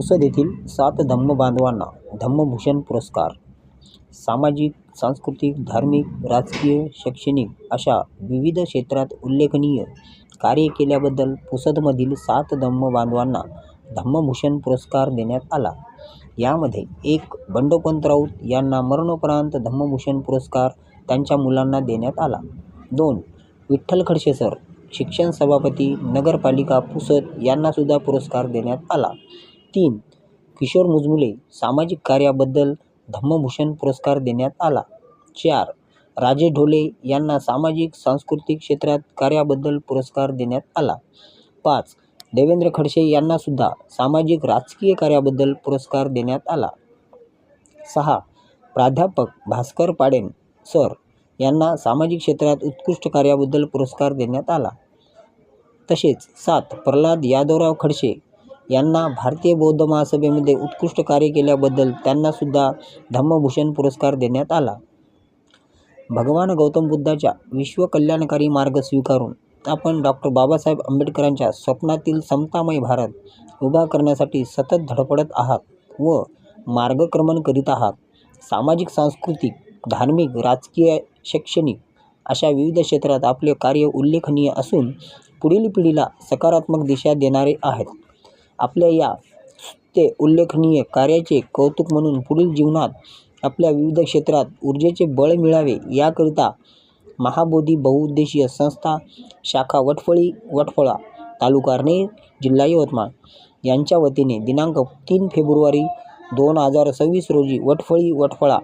पुसद येथील 7 धम्म बांधवांना धम्मभूषण पुरस्कार. सामाजिक, सांस्कृतिक, धार्मिक, राजकीय, शैक्षणिक अशा विविध क्षेत्रात उल्लेखनीय कार्य केल्याबद्दल पुसदमधील 7 धम्म बांधवांना धम्मभूषण पुरस्कार देण्यात आला. यामध्ये 1 बंडोपंत राऊत यांना मरणोपरांत धम्मभूषण पुरस्कार त्यांच्या मुलांना देण्यात आला. 2 विठ्ठल खडसे सर, शिक्षण सभापती, नगरपालिका पुसद यांना सुद्धा पुरस्कार देण्यात आला. 3 किशोर मुजमुले, सामाजिक कार्याबद्दल धम्मभूषण पुरस्कार देण्यात आला. 4 राजे ढोले यांना सामाजिक सांस्कृतिक क्षेत्रात कार्याबद्दल पुरस्कार देण्यात आला. 5 देवेंद्र खडसे यांना सुद्धा सामाजिक राजकीय कार्याबद्दल पुरस्कार देण्यात आला. 6 प्राध्यापक भास्कर पाडेन सर यांना सामाजिक क्षेत्रात उत्कृष्ट कार्याबद्दल पुरस्कार देण्यात आला. तसेच 7 प्रल्हाद यादवराव खडसे यांना भारतीय बौद्ध महासभेमध्ये उत्कृष्ट कार्य केल्याबद्दल त्यांना सुद्धा धम्मभूषण पुरस्कार देण्यात आला. भगवान गौतम बुद्धाच्या विश्वकल्याणकारी मार्ग स्वीकारून आपण डॉक्टर बाबासाहेब आंबेडकरांच्या स्वप्नातील समतामय भारत उभा करण्यासाठी सतत धडपडत आहात व मार्गक्रमण करीत आहात. सामाजिक, सांस्कृतिक, धार्मिक, राजकीय, शैक्षणिक अशा विविध क्षेत्रात आपले कार्य उल्लेखनीय असून पुढील पिढीला सकारात्मक दिशा देणारे आहेत. आपल्या या ते उल्लेखनीय कार्याचे कौतुक म्हणून पुढील जीवनात आपल्या विविध क्षेत्रात ऊर्जेचे बळ मिळावे याकरिता महाबोधी बहुउद्देशीय संस्था शाखा वटफळा तालुका अर्नेर जिल्हा यवतमाळ यांच्या वतीने दिनांक 3 फेब्रुवारी 2026 रोजी वटफळा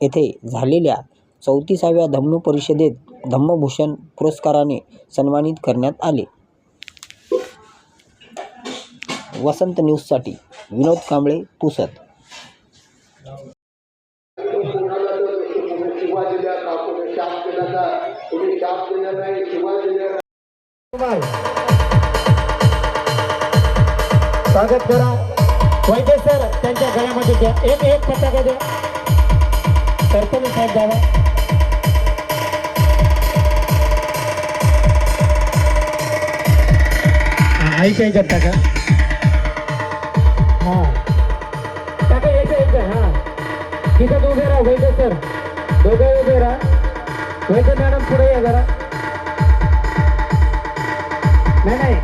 येथे झालेल्या 34व्या धम्म परिषदेत धम्मभूषण पुरस्काराने सन्मानित करण्यात आले. वसंत न्यूजसाठी विनोद कांबळे, पुसद. स्वागत करा. वैद्य सर त्यांच्या गळ्यामध्ये द्या. एक पताका द्या. सरपंच साहेब द्यावा. ऐकायच्यात टाका. हां टाका. एक हां तिथं उभे राहा. वैद्य सर दोघे उभे राहा. वैद्य मॅडम पुढे या जरा. नाही